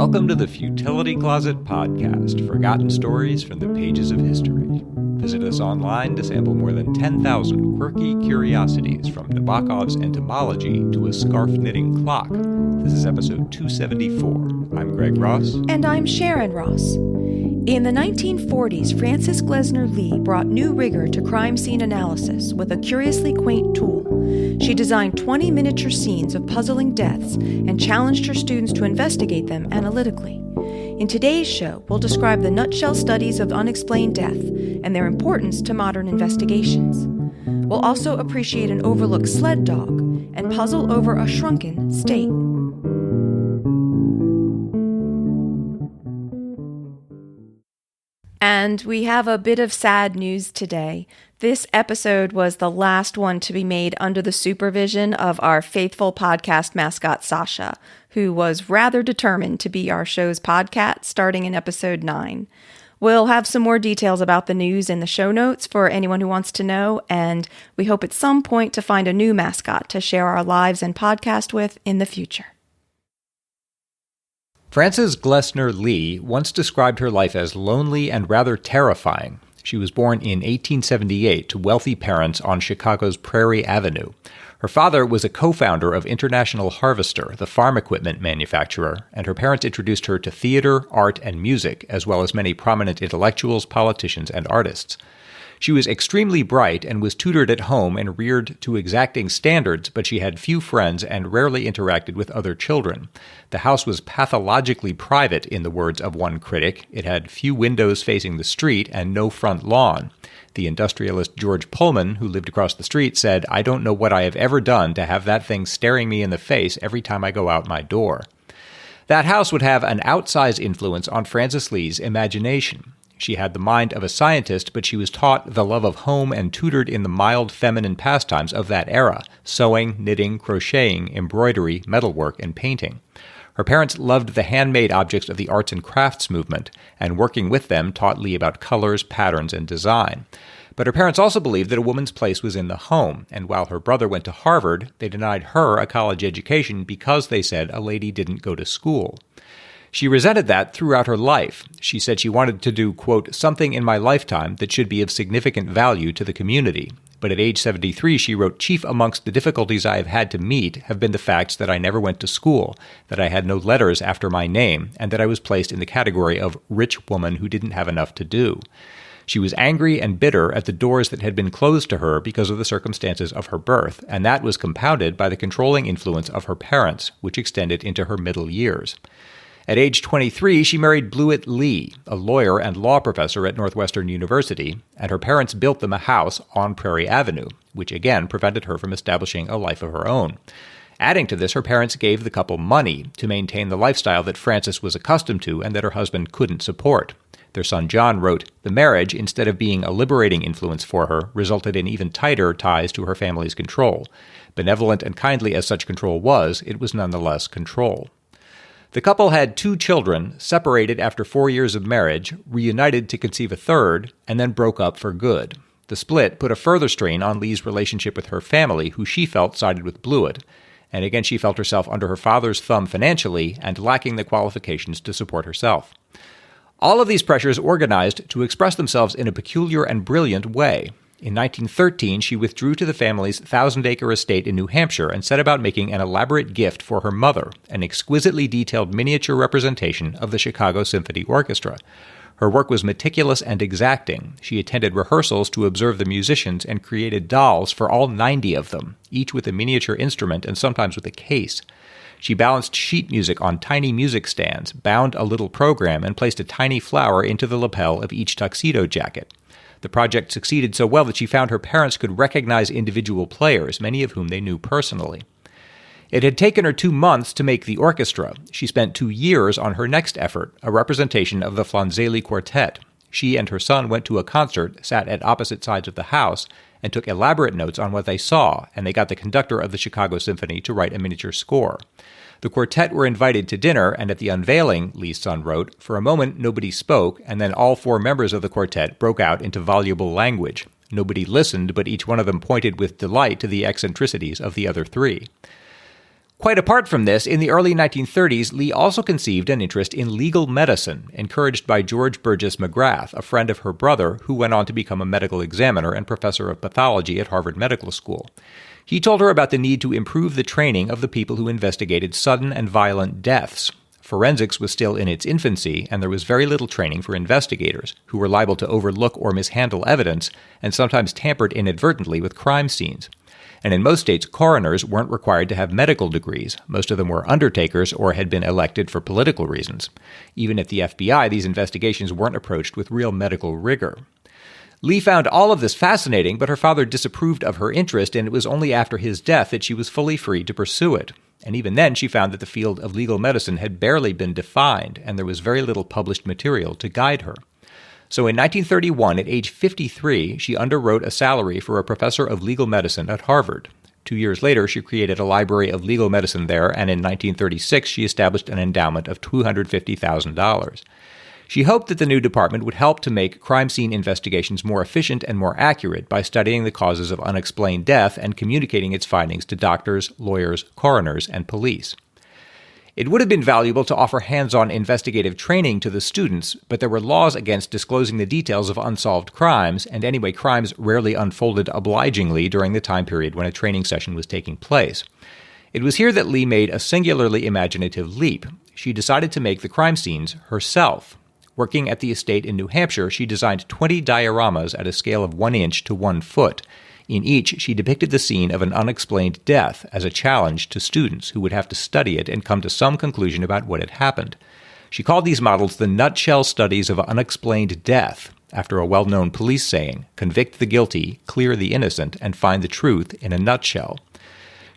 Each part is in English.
Welcome to the Futility Closet podcast, forgotten stories from the pages of history. Visit us online to sample more than 10,000 quirky curiosities from Nabokov's entomology to a scarf-knitting clock. This is episode 274. I'm Greg Ross. And I'm Sharon Ross. In the 1940s, Frances Glessner Lee brought new rigor to crime scene analysis with a curiously quaint tool. She designed 20 miniature scenes of puzzling deaths and challenged her students to investigate them analytically. In today's show, we'll describe the nutshell studies of unexplained death and their importance to modern investigations. We'll also appreciate an overlooked sled dog and puzzle over a shrunken state. And we have a bit of sad news today. This episode was the last one to be made under the supervision of our faithful podcast mascot, Sasha, who was rather determined to be our show's podcat starting in episode 9. We'll have some more details about the news in the show notes for anyone who wants to know, and we hope at some point to find a new mascot to share our lives and podcast with in the future. Frances Glessner Lee once described her life as lonely and rather terrifying. She was born in 1878 to wealthy parents on Chicago's Prairie Avenue. Her father was a co-founder of International Harvester, the farm equipment manufacturer, and her parents introduced her to theater, art, and music, as well as many prominent intellectuals, politicians, and artists. She was extremely bright and was tutored at home and reared to exacting standards, but she had few friends and rarely interacted with other children. The house was pathologically private, in the words of one critic. It had few windows facing the street and no front lawn. The industrialist George Pullman, who lived across the street, said, "I don't know what I have ever done to have that thing staring me in the face every time I go out my door." That house would have an outsized influence on Frances Lee's imagination. She had the mind of a scientist, but she was taught the love of home and tutored in the mild feminine pastimes of that era: sewing, knitting, crocheting, embroidery, metalwork, and painting. Her parents loved the handmade objects of the arts and crafts movement, and working with them taught Lee about colors, patterns, and design. But her parents also believed that a woman's place was in the home, and while her brother went to Harvard, they denied her a college education because, they said, a lady didn't go to school. She resented that throughout her life. She said she wanted to do, quote, something in my lifetime that should be of significant value to the community. But at age 73, she wrote, "Chief amongst the difficulties I have had to meet have been the facts that I never went to school, that I had no letters after my name, and that I was placed in the category of rich woman who didn't have enough to do." She was angry and bitter at the doors that had been closed to her because of the circumstances of her birth, and that was compounded by the controlling influence of her parents, which extended into her middle years. At age 23, she married Blewett Lee, a lawyer and law professor at Northwestern University, and her parents built them a house on Prairie Avenue, which again prevented her from establishing a life of her own. Adding to this, her parents gave the couple money to maintain the lifestyle that Frances was accustomed to and that her husband couldn't support. Their son John wrote, "The marriage, instead of being a liberating influence for her, resulted in even tighter ties to her family's control. Benevolent and kindly as such control was, it was nonetheless control." The couple had 2 children, separated after 4 years of marriage, reunited to conceive a third, and then broke up for good. The split put a further strain on Lee's relationship with her family, who she felt sided with Blewett, and again she felt herself under her father's thumb financially and lacking the qualifications to support herself. All of these pressures organized to express themselves in a peculiar and brilliant way. In 1913, she withdrew to the family's 1,000-acre estate in New Hampshire and set about making an elaborate gift for her mother, an exquisitely detailed miniature representation of the Chicago Symphony Orchestra. Her work was meticulous and exacting. She attended rehearsals to observe the musicians and created dolls for all 90 of them, each with a miniature instrument and sometimes with a case. She balanced sheet music on tiny music stands, bound a little program, and placed a tiny flower into the lapel of each tuxedo jacket. The project succeeded so well that she found her parents could recognize individual players, many of whom they knew personally. It had taken her 2 months to make the orchestra. She spent 2 years on her next effort, a representation of the Flanzeli Quartet. She and her son went to a concert, sat at opposite sides of the house, and took elaborate notes on what they saw, and they got the conductor of the Chicago Symphony to write a miniature score. The quartet were invited to dinner, and at the unveiling, Lee's son wrote, for a moment nobody spoke, and then all 4 members of the quartet broke out into voluble language. Nobody listened, but each one of them pointed with delight to the eccentricities of the other 3. Quite apart from this, in the early 1930s, Lee also conceived an interest in legal medicine, encouraged by George Burgess McGrath, a friend of her brother, who went on to become a medical examiner and professor of pathology at Harvard Medical School. He told her about the need to improve the training of the people who investigated sudden and violent deaths. Forensics was still in its infancy, and there was very little training for investigators, who were liable to overlook or mishandle evidence and sometimes tampered inadvertently with crime scenes. And in most states, coroners weren't required to have medical degrees. Most of them were undertakers or had been elected for political reasons. Even at the FBI, these investigations weren't approached with real medical rigor. Lee found all of this fascinating, but her father disapproved of her interest, and it was only after his death that she was fully free to pursue it. And even then, she found that the field of legal medicine had barely been defined, and there was very little published material to guide her. So in 1931, at age 53, she underwrote a salary for a professor of legal medicine at Harvard. 2 years later, she created a library of legal medicine there, and in 1936, she established an endowment of $250,000. She hoped that the new department would help to make crime scene investigations more efficient and more accurate by studying the causes of unexplained death and communicating its findings to doctors, lawyers, coroners, and police. It would have been valuable to offer hands-on investigative training to the students, but there were laws against disclosing the details of unsolved crimes, and anyway, crimes rarely unfolded obligingly during the time period when a training session was taking place. It was here that Lee made a singularly imaginative leap. She decided to make the crime scenes herself. Working at the estate in New Hampshire, she designed 20 dioramas at a scale of 1 inch to 1 foot. In each, she depicted the scene of an unexplained death as a challenge to students who would have to study it and come to some conclusion about what had happened. She called these models the nutshell studies of unexplained death, after a well-known police saying, "Convict the guilty, clear the innocent, and find the truth in a nutshell."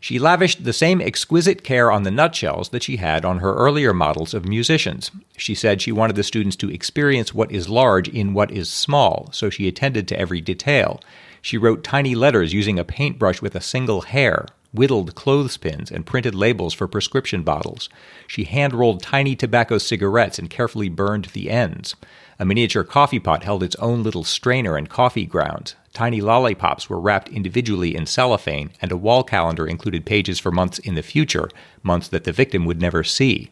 She lavished the same exquisite care on the nutshells that she had on her earlier models of musicians. She said she wanted the students to experience what is large in what is small, so she attended to every detail. She wrote tiny letters using a paintbrush with a single hair, whittled clothespins, and printed labels for prescription bottles. She hand-rolled tiny tobacco cigarettes and carefully burned the ends. A miniature coffee pot held its own little strainer and coffee grounds. Tiny lollipops were wrapped individually in cellophane, and a wall calendar included pages for months in the future, months that the victim would never see.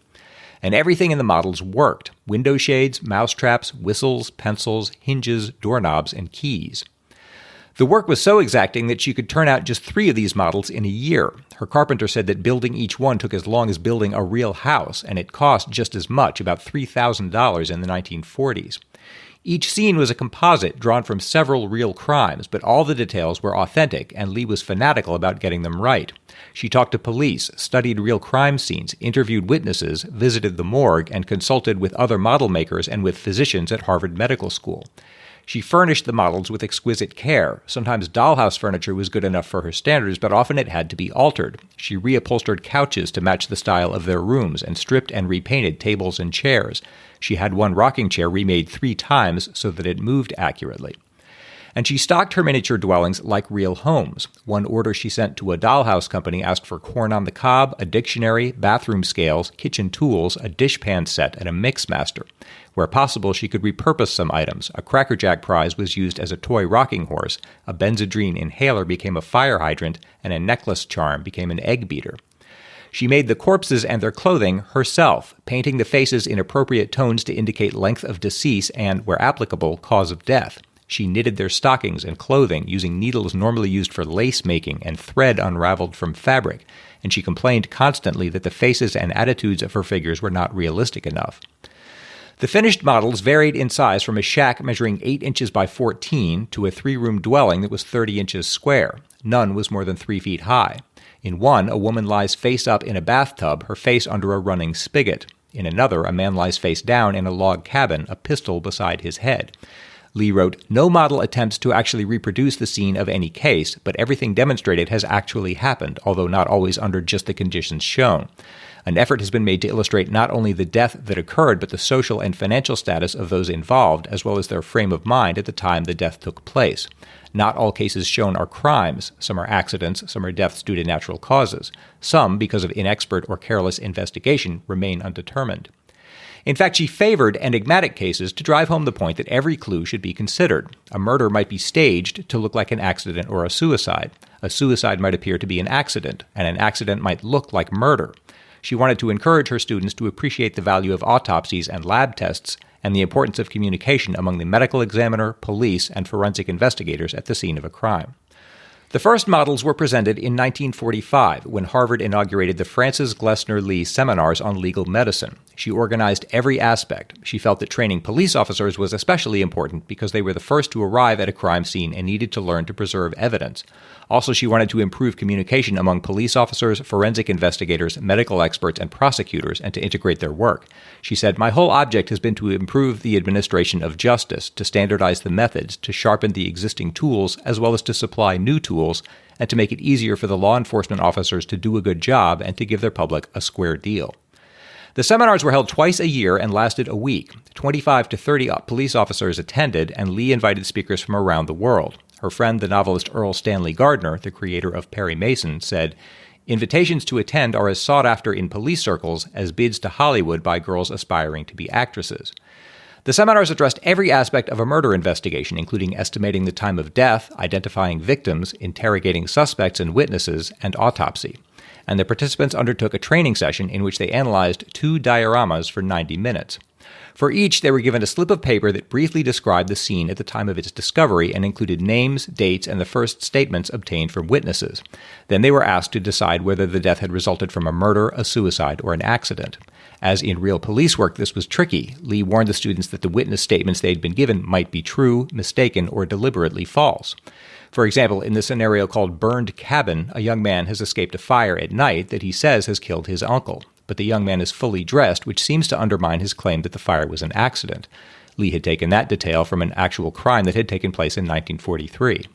And everything in the models worked: window shades, mousetraps, whistles, pencils, hinges, doorknobs, and keys. The work was so exacting that she could turn out just 3 of these models in a year. Her carpenter said that building each one took as long as building a real house, and it cost just as much, about $3,000 in the 1940s. Each scene was a composite drawn from several real crimes, but all the details were authentic, and Lee was fanatical about getting them right. She talked to police, studied real crime scenes, interviewed witnesses, visited the morgue, and consulted with other model makers and with physicians at Harvard Medical School. She furnished the models with exquisite care. Sometimes dollhouse furniture was good enough for her standards, but often it had to be altered. She reupholstered couches to match the style of their rooms and stripped and repainted tables and chairs. She had one rocking chair remade 3 times so that it moved accurately. And she stocked her miniature dwellings like real homes. One order she sent to a dollhouse company asked for corn on the cob, a dictionary, bathroom scales, kitchen tools, a dishpan set, and a mixmaster. Where possible, she could repurpose some items. A Cracker Jack prize was used as a toy rocking horse, a Benzedrine inhaler became a fire hydrant, and a necklace charm became an egg beater. She made the corpses and their clothing herself, painting the faces in appropriate tones to indicate length of decease and, where applicable, cause of death. She knitted their stockings and clothing using needles normally used for lace making and thread unraveled from fabric, and she complained constantly that the faces and attitudes of her figures were not realistic enough. The finished models varied in size from a shack measuring 8 inches by 14 to a 3-room dwelling that was 30 inches square. None was more than 3 feet high. In one, a woman lies face up in a bathtub, her face under a running spigot. In another, a man lies face down in a log cabin, a pistol beside his head. Lee wrote, "No model attempts to actually reproduce the scene of any case, but everything demonstrated has actually happened, although not always under just the conditions shown. An effort has been made to illustrate not only the death that occurred, but the social and financial status of those involved, as well as their frame of mind at the time the death took place. Not all cases shown are crimes. Some are accidents, some are deaths due to natural causes. Some, because of inexpert or careless investigation, remain undetermined." In fact, she favored enigmatic cases to drive home the point that every clue should be considered. A murder might be staged to look like an accident or a suicide. A suicide might appear to be an accident, and an accident might look like murder. She wanted to encourage her students to appreciate the value of autopsies and lab tests and the importance of communication among the medical examiner, police, and forensic investigators at the scene of a crime. The first models were presented in 1945 when Harvard inaugurated the Frances Glessner Lee Seminars on Legal Medicine. She organized every aspect. She felt that training police officers was especially important because they were the first to arrive at a crime scene and needed to learn to preserve evidence. Also, she wanted to improve communication among police officers, forensic investigators, medical experts, and prosecutors, and to integrate their work. She said, "My whole object has been to improve the administration of justice, to standardize the methods, to sharpen the existing tools, as well as to supply new tools, and to make it easier for the law enforcement officers to do a good job and to give their public a square deal." The seminars were held twice a year and lasted a week. 25 to 30 police officers attended, and Lee invited speakers from around the world. Her friend, the novelist Earl Stanley Gardner, the creator of Perry Mason, said, "Invitations to attend are as sought after in police circles as bids to Hollywood by girls aspiring to be actresses." The seminars addressed every aspect of a murder investigation, including estimating the time of death, identifying victims, interrogating suspects and witnesses, and autopsy. And the participants undertook a training session in which they analyzed 2 dioramas for 90 minutes. For each, they were given a slip of paper that briefly described the scene at the time of its discovery and included names, dates, and the first statements obtained from witnesses. Then they were asked to decide whether the death had resulted from a murder, a suicide, or an accident. As in real police work, this was tricky. Lee warned the students that the witness statements they had been given might be true, mistaken, or deliberately false. For example, in the scenario called Burned Cabin, a young man has escaped a fire at night that he says has killed his uncle. But the young man is fully dressed, which seems to undermine his claim that the fire was an accident. Lee had taken that detail from an actual crime that had taken place in 1943.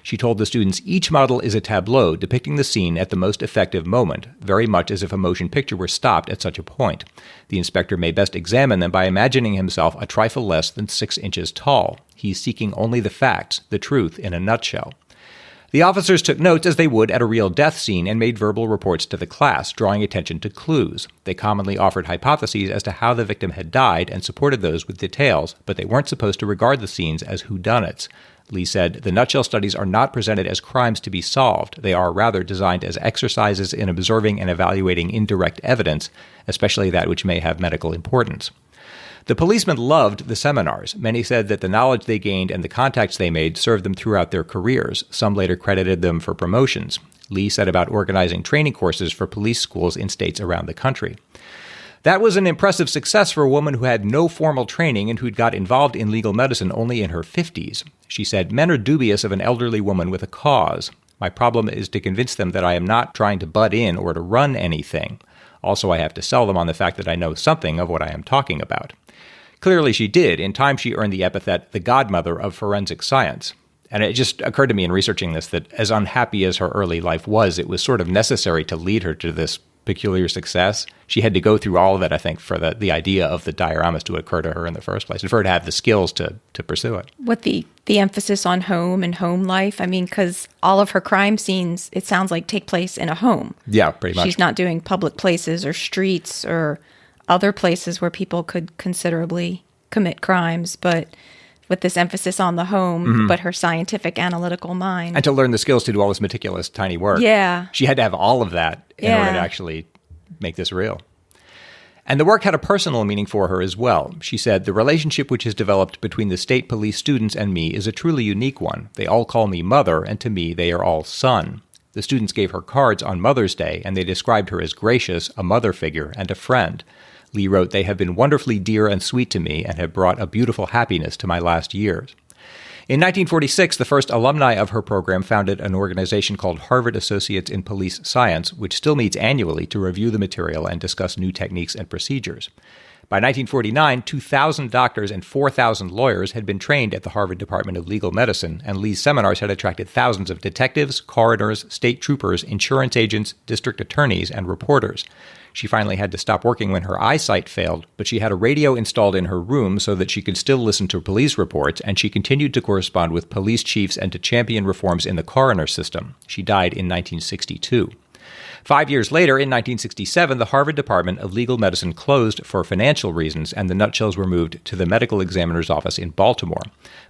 She told the students each model is a tableau depicting the scene at the most effective moment, very much as if a motion picture were stopped at such a point. The inspector may best examine them by imagining himself a trifle less than 6 inches tall. He's seeking only the facts, the truth in a nutshell. The officers took notes as they would at a real death scene and made verbal reports to the class, drawing attention to clues. They commonly offered hypotheses as to how the victim had died and supported those with details, but they weren't supposed to regard the scenes as whodunits. Lee said, "The nutshell studies are not presented as crimes to be solved. They are rather designed as exercises in observing and evaluating indirect evidence, especially that which may have medical importance." The policemen loved the seminars. Many said that the knowledge they gained and the contacts they made served them throughout their careers. Some later credited them for promotions. Lee set about organizing training courses for police schools in states around the country. That was an impressive success for a woman who had no formal training and who'd got involved in legal medicine only in her 50s. She said, "Men are dubious of an elderly woman with a cause. My problem is to convince them that I am not trying to butt in or to run anything. Also, I have to sell them on the fact that I know something of what I am talking about." Clearly she did. In time, she earned the epithet the godmother of forensic science. And it just occurred to me in researching this that as unhappy as her early life was, it was sort of necessary to lead her to this peculiar success. She had to go through all of it, I think, for the idea of the dioramas to occur to her in the first place, and for her to have the skills to pursue it. With the emphasis on home and home life, I mean, because all of her crime scenes, it sounds like, take place in a home. Yeah, pretty much. She's not doing public places or streets or other places where people could considerably commit crimes, but with this emphasis on the home, but her scientific analytical mind. And to learn the skills to do all this meticulous, tiny work. Yeah. She had to have all of that in order to actually make this real. And the work had a personal meaning for her as well. She said, "The relationship which has developed between the state police students and me is a truly unique one. They all call me mother, and to me they are all son. The students gave her cards on Mother's Day, and they described her as gracious, a mother figure, and a friend." Lee wrote, "They have been wonderfully dear and sweet to me and have brought a beautiful happiness to my last years." In 1946, the first alumni of her program founded an organization called Harvard Associates in Police Science, which still meets annually to review the material and discuss new techniques and procedures. By 1949, 2,000 doctors and 4,000 lawyers had been trained at the Harvard Department of Legal Medicine, and Lee's seminars had attracted thousands of detectives, coroners, state troopers, insurance agents, district attorneys, and reporters. She finally had to stop working when her eyesight failed, but she had a radio installed in her room so that she could still listen to police reports, and she continued to correspond with police chiefs and to champion reforms in the coroner system. She died in 1962. 5 years later, in 1967, the Harvard Department of Legal Medicine closed for financial reasons, and the nutshells were moved to the medical examiner's office in Baltimore.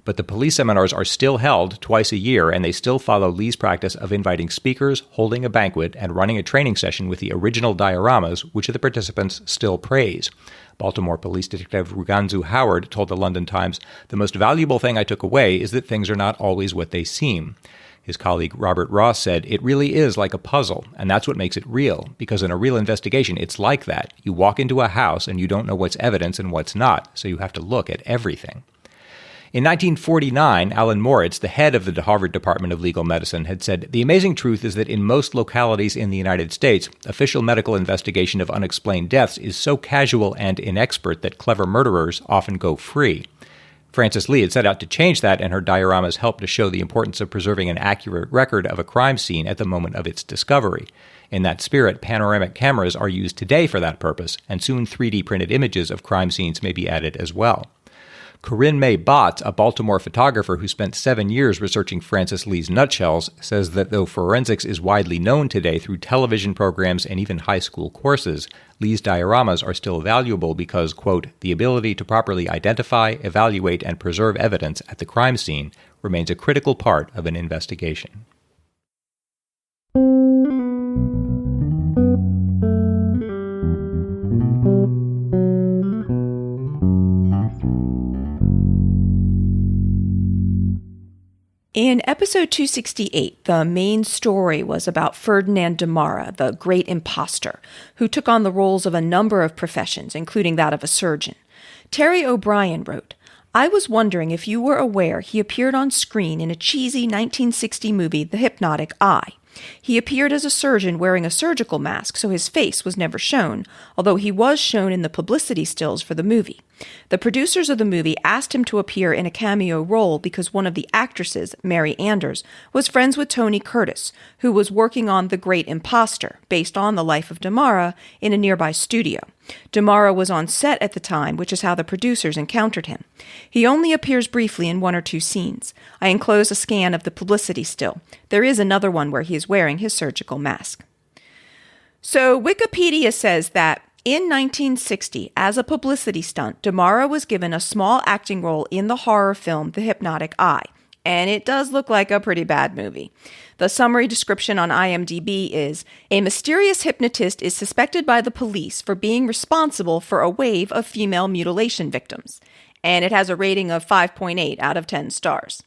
But the police seminars are still held twice a year, and they still follow Lee's practice of inviting speakers, holding a banquet, and running a training session with the original dioramas, which the participants still praise. Baltimore Police Detective Ruganzu Howard told the London Times, "The most valuable thing I took away is that things are not always what they seem." His colleague Robert Ross said, "It really is like a puzzle, and that's what makes it real, because in a real investigation, it's like that. You walk into a house and you don't know what's evidence and what's not, so you have to look at everything." In 1949, Alan Moritz, the head of the Harvard Department of Legal Medicine, had said, "The amazing truth is that in most localities in the United States, official medical investigation of unexplained deaths is so casual and inexpert that clever murderers often go free." Frances Lee had set out to change that, and her dioramas helped to show the importance of preserving an accurate record of a crime scene at the moment of its discovery. In that spirit, panoramic cameras are used today for that purpose, and soon 3D printed images of crime scenes may be added as well. Corinne May Botz, a Baltimore photographer who spent 7 years researching Frances Lee's nutshells, says that though forensics is widely known today through television programs and even high school courses, Lee's dioramas are still valuable because, quote, "the ability to properly identify, evaluate, and preserve evidence at the crime scene remains a critical part of an investigation." In episode 268, the main story was about Ferdinand Damara, the great imposter, who took on the roles of a number of professions, including that of a surgeon. Terry O'Brien wrote, "I was wondering if you were aware he appeared on screen in a cheesy 1960 movie, The Hypnotic Eye. He appeared as a surgeon wearing a surgical mask, so his face was never shown, although he was shown in the publicity stills for the movie. The producers of the movie asked him to appear in a cameo role because one of the actresses, Mary Anders, was friends with Tony Curtis, who was working on The Great Imposter, based on the life of Damara, in a nearby studio. Damara was on set at the time, which is how the producers encountered him. He only appears briefly in 1 or 2 scenes. I enclose a scan of the publicity still. There is another one where he is wearing his surgical mask." So Wikipedia says that in 1960, as a publicity stunt, Damara was given a small acting role in the horror film The Hypnotic Eye. And it does look like a pretty bad movie. The summary description on IMDb is, "A mysterious hypnotist is suspected by the police for being responsible for a wave of female mutilation victims." And it has a rating of 5.8 out of 10 stars.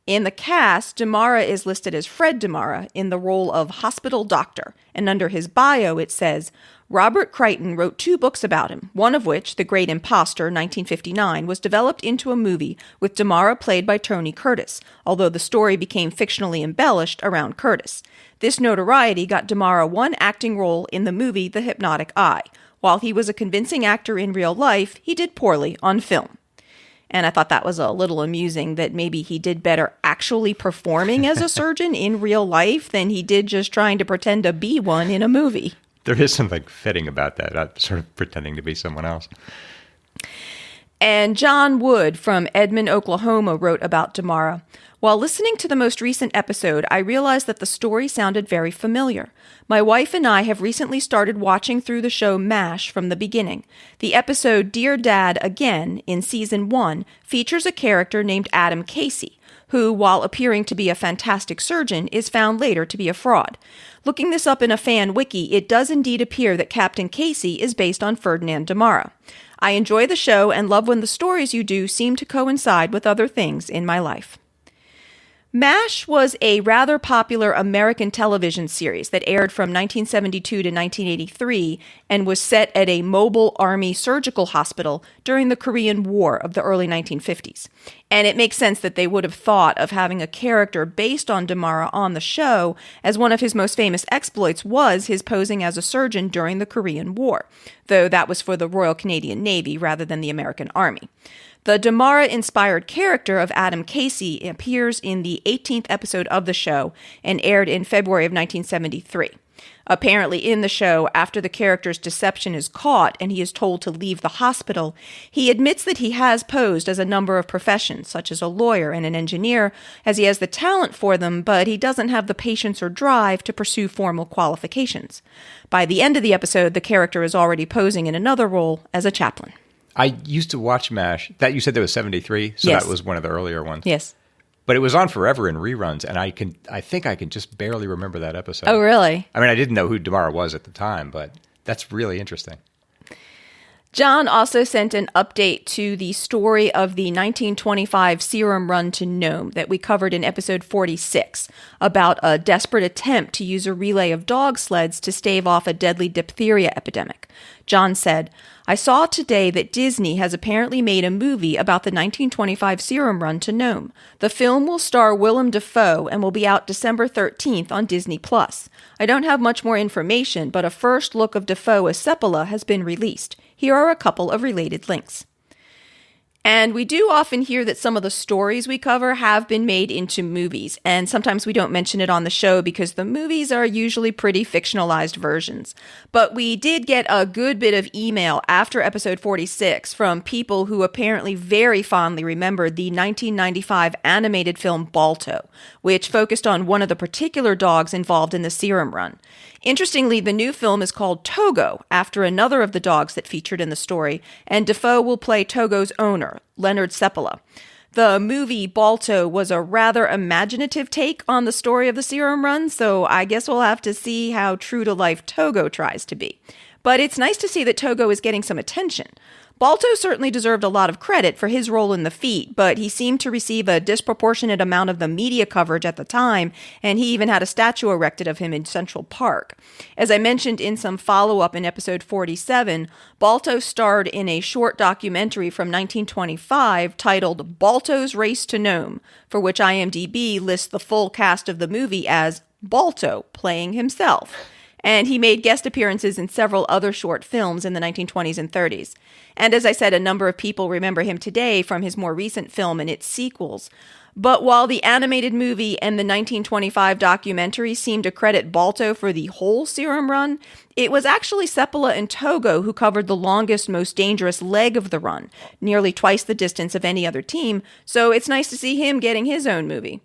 In the cast, Damara is listed as Fred Damara in the role of hospital doctor, and under his bio it says, "Robert Crichton wrote 2 books about him, one of which, The Great Imposter, 1959, was developed into a movie with Damara played by Tony Curtis, although the story became fictionally embellished around Curtis. This notoriety got Damara 1 acting role in the movie The Hypnotic Eye. While he was a convincing actor in real life, he did poorly on film." And I thought that was a little amusing that maybe he did better actually performing as a surgeon in real life than he did just trying to pretend to be one in a movie. There is something fitting about that, sort of pretending to be someone else. And John Wood from Edmond, Oklahoma wrote about Damara, "While listening to the most recent episode, I realized that the story sounded very familiar. My wife and I have recently started watching through the show MASH from the beginning. The episode Dear Dad Again in Season 1 features a character named Adam Casey, who, while appearing to be a fantastic surgeon, is found later to be a fraud. Looking this up in a fan wiki, it does indeed appear that Captain Casey is based on Ferdinand Damara. I enjoy the show and love when the stories you do seem to coincide with other things in my life." MASH was a rather popular American television series that aired from 1972 to 1983 and was set at a mobile army surgical hospital during the Korean War of the early 1950s. And it makes sense that they would have thought of having a character based on Damara on the show, as one of his most famous exploits was his posing as a surgeon during the Korean War, though that was for the Royal Canadian Navy rather than the American Army. The Damara-inspired character of Adam Casey appears in the 18th episode of the show and aired in February of 1973. Apparently in the show, after the character's deception is caught and he is told to leave the hospital, he admits that he has posed as a number of professions, such as a lawyer and an engineer, as he has the talent for them, but he doesn't have the patience or drive to pursue formal qualifications. By the end of the episode, the character is already posing in another role as a chaplain. I used to watch MASH. That you said there was 73, so Yes. that was one of the earlier ones. Yes. But it was on forever in reruns, and I think I can just barely remember that episode. Oh, really? I mean, I didn't know who Damara was at the time, but that's really interesting. John also sent an update to the story of the 1925 serum run to Nome that we covered in episode 46 about a desperate attempt to use a relay of dog sleds to stave off a deadly diphtheria epidemic. John said, "I saw today that Disney has apparently made a movie about the 1925 serum run to Nome. The film will star Willem Dafoe and will be out December 13th on Disney+. I don't have much more information, but a first look of Dafoe as Seppala has been released. Here are a couple of related links." And we do often hear that some of the stories we cover have been made into movies, and sometimes we don't mention it on the show because the movies are usually pretty fictionalized versions. But we did get a good bit of email after episode 46 from people who apparently very fondly remembered the 1995 animated film Balto, which focused on one of the particular dogs involved in the serum run. Interestingly, the new film is called Togo, after another of the dogs that featured in the story, and Dafoe will play Togo's owner, Leonard Seppala. The movie Balto was a rather imaginative take on the story of the serum run, so I guess we'll have to see how true-to-life Togo tries to be. But it's nice to see that Togo is getting some attention. Balto certainly deserved a lot of credit for his role in the feat, but he seemed to receive a disproportionate amount of the media coverage at the time, and he even had a statue erected of him in Central Park. As I mentioned in some follow-up in episode 47, Balto starred in a short documentary from 1925 titled Balto's Race to Nome, for which IMDb lists the full cast of the movie as Balto playing himself. And he made guest appearances in several other short films in the 1920s and 30s. And as I said, a number of people remember him today from his more recent film and its sequels. But while the animated movie and the 1925 documentary seem to credit Balto for the whole serum run, it was actually Seppala and Togo who covered the longest, most dangerous leg of the run, nearly twice the distance of any other team, so it's nice to see him getting his own movie.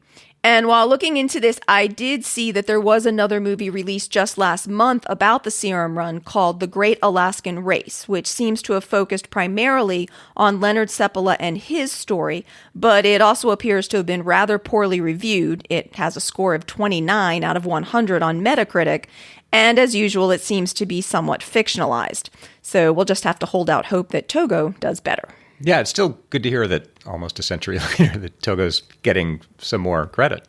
And while looking into this, I did see that there was another movie released just last month about the serum run called The Great Alaskan Race, which seems to have focused primarily on Leonard Seppala and his story, but it also appears to have been rather poorly reviewed. It has a score of 29 out of 100 on Metacritic, and as usual, it seems to be somewhat fictionalized. So we'll just have to hold out hope that Togo does better. Yeah, it's still good to hear that almost a century later that Togo's getting some more credit.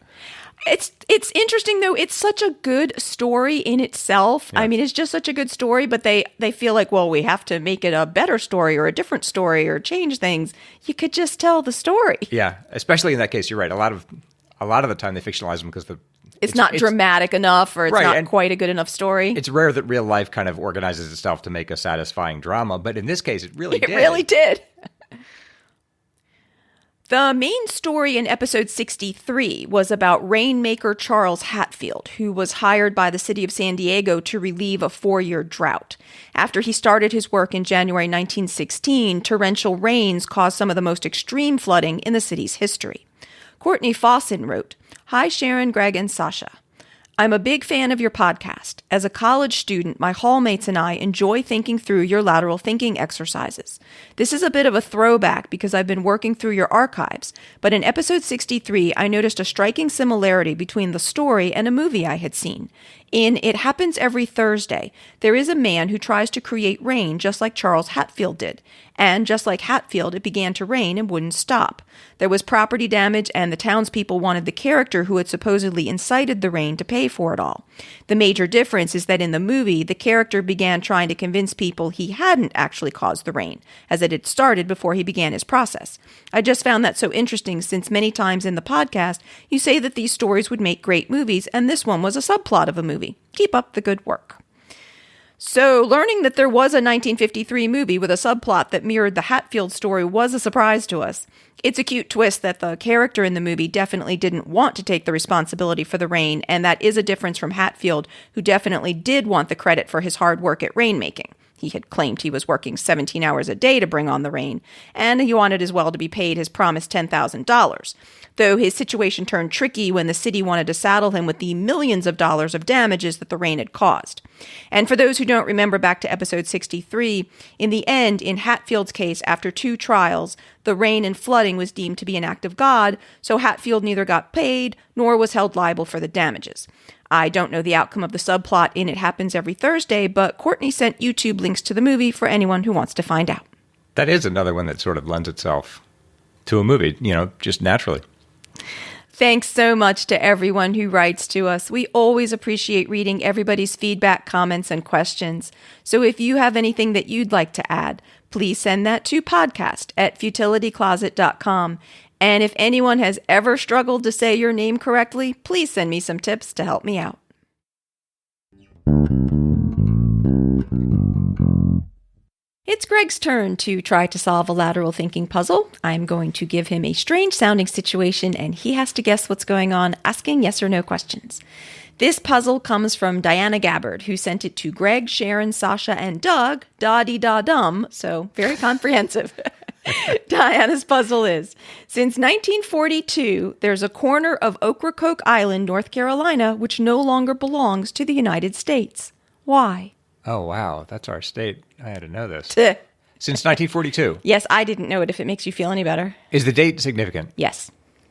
It's interesting, though. It's such a good story in itself. Yeah. I mean, it's just such a good story, but they feel like, well, we have to make it a better story or a different story or change things. You could just tell the story. Yeah, especially in that case, you're right. A lot of the time they fictionalize them because it's not dramatic enough or it's right, not quite a good enough story. It's rare that real life kind of organizes itself to make a satisfying drama, but in this case, it really did. It really did. The main story in episode 63 was about rainmaker Charles Hatfield, who was hired by the city of San Diego to relieve a 4-year drought. After he started his work in January 1916, torrential rains caused some of the most extreme flooding in the city's history. Courtney Fawson wrote, "Hi Sharon, Greg, and Sasha. I'm a big fan of your podcast. As a college student, my hallmates and I enjoy thinking through your lateral thinking exercises. This is a bit of a throwback because I've been working through your archives, but in episode 63, I noticed a striking similarity between the story and a movie I had seen. In It Happens Every Thursday, there is a man who tries to create rain just like Charles Hatfield did. And just like Hatfield, it began to rain and wouldn't stop. There was property damage, and the townspeople wanted the character who had supposedly incited the rain to pay for it all. The major difference is that in the movie, the character began trying to convince people he hadn't actually caused the rain, as it had started before he began his process. I just found that so interesting since many times in the podcast, you say that these stories would make great movies, and this one was a subplot of a movie. Keep up the good work." So, learning that there was a 1953 movie with a subplot that mirrored the Hatfield story was a surprise to us. It's a cute twist that the character in the movie definitely didn't want to take the responsibility for the rain, and that is a difference from Hatfield, who definitely did want the credit for his hard work at rainmaking. He had claimed he was working 17 hours a day to bring on the rain, and he wanted as well to be paid his promised $10,000. Though his situation turned tricky when the city wanted to saddle him with the millions of dollars of damages that the rain had caused. And for those who don't remember back to episode 63, in the end, in Hatfield's case, after 2 trials, the rain and flooding was deemed to be an act of God, so Hatfield neither got paid nor was held liable for the damages. I don't know the outcome of the subplot in It Happens Every Thursday, but Courtney sent YouTube links to the movie for anyone who wants to find out. That is another one that sort of lends itself to a movie, just naturally. Thanks so much to everyone who writes to us. We always appreciate reading everybody's feedback, comments, and questions. So if you have anything that you'd like to add, please send that to podcast@futilitycloset.com. And if anyone has ever struggled to say your name correctly, please send me some tips to help me out. It's Greg's turn to try to solve a lateral thinking puzzle. I'm going to give him a strange-sounding situation, and he has to guess what's going on, asking yes or no questions. This puzzle comes from Diana Gabbard, who sent it to Greg, Sharon, Sasha, and Doug, da-dee-da-dum, so very comprehensive. Diana's puzzle is, since 1942, there's a corner of Ocracoke Island, North Carolina, which no longer belongs to the United States. Why? Oh, wow. That's our state. I had to know this. Since 1942? Yes, I didn't know it, if it makes you feel any better. Is the date significant? Yes.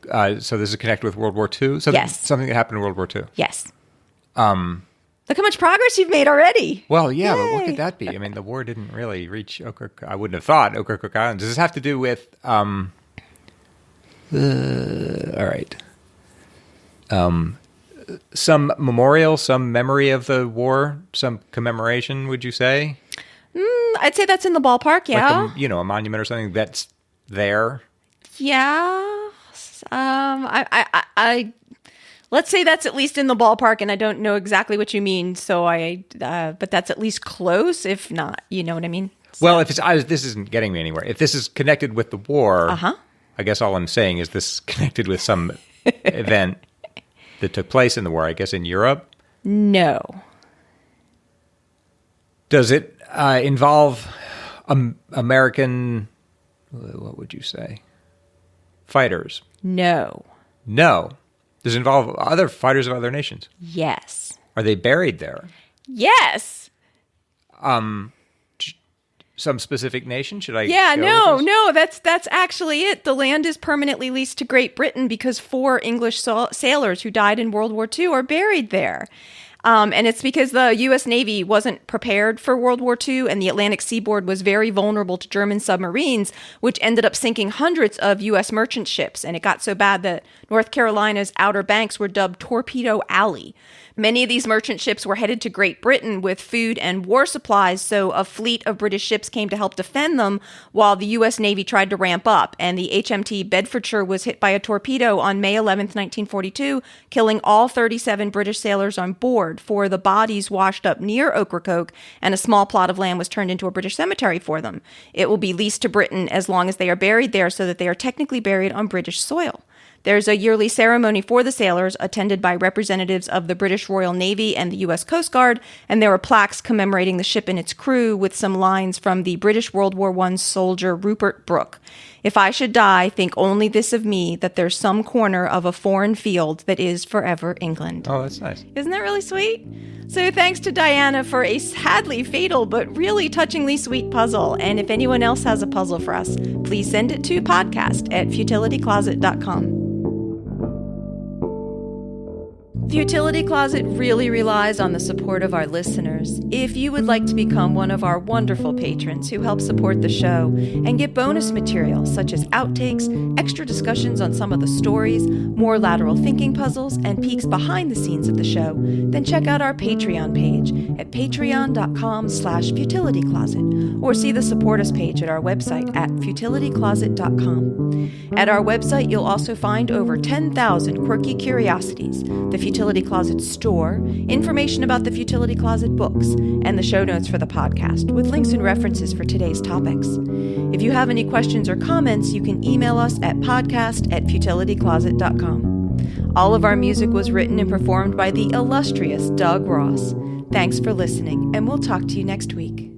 So this is connected with World War II? Yes. Something that happened in World War II? Yes. Look how much progress you've made already. Well, yeah, Yay. but what could that be? I mean, the war didn't really reach Ocracoke. I wouldn't have thought Ocracoke Island. Does this have to do with, all right. Some memorial, some memory of the war, some commemoration, would you say? I'd say that's in the ballpark, yeah. Like a monument or something that's there? Yeah. I let's say that's at least in the ballpark, and I don't know exactly what you mean, so but that's at least close, if not, you know what I mean? So. Well, if this isn't getting me anywhere. If this is connected with the war, I guess all I'm saying is this is connected with some event that took place in the war, I guess in Europe? No. Does it involve American, what would you say, fighters? No. No. Does it involve other fighters of other nations? Yes. Are they buried there? Yes. Some specific nation? Should I? Yeah, no, that's actually it. The land is permanently leased to Great Britain because 4 English sailors who died in World War II are buried there. And it's because the U.S. Navy wasn't prepared for World War II, and the Atlantic seaboard was very vulnerable to German submarines, which ended up sinking hundreds of U.S. merchant ships. And it got so bad that North Carolina's Outer Banks were dubbed Torpedo Alley. Many of these merchant ships were headed to Great Britain with food and war supplies, so a fleet of British ships came to help defend them while the U.S. Navy tried to ramp up. And the HMT Bedfordshire was hit by a torpedo on May 11th, 1942, killing all 37 British sailors on board. 4 of the bodies washed up near Ocracoke, and a small plot of land was turned into a British cemetery for them. It will be leased to Britain as long as they are buried there, so that they are technically buried on British soil. There's a yearly ceremony for the sailors, attended by representatives of the British Royal Navy and the U.S. Coast Guard, and there are plaques commemorating the ship and its crew with some lines from the British World War I soldier Rupert Brooke. If I should die, think only this of me, that there's some corner of a foreign field that is forever England. Oh, that's nice. Isn't that really sweet? So thanks to Diana for a sadly fatal but really touchingly sweet puzzle. And if anyone else has a puzzle for us, please send it to podcast@futilitycloset.com. Futility Closet really relies on the support of our listeners. If you would like to become one of our wonderful patrons who help support the show and get bonus material such as outtakes, extra discussions on some of the stories, more lateral thinking puzzles, and peeks behind the scenes of the show, then check out our Patreon page at patreon.com/futilitycloset or see the support us page at our website at futilitycloset.com. At our website, you'll also find over 10,000 quirky curiosities. The Futility Closet store, information about the Futility Closet books, and the show notes for the podcast, with links and references for today's topics. If you have any questions or comments, you can email us at podcast@futilitycloset.com. All of our music was written and performed by the illustrious Doug Ross. Thanks for listening, and we'll talk to you next week.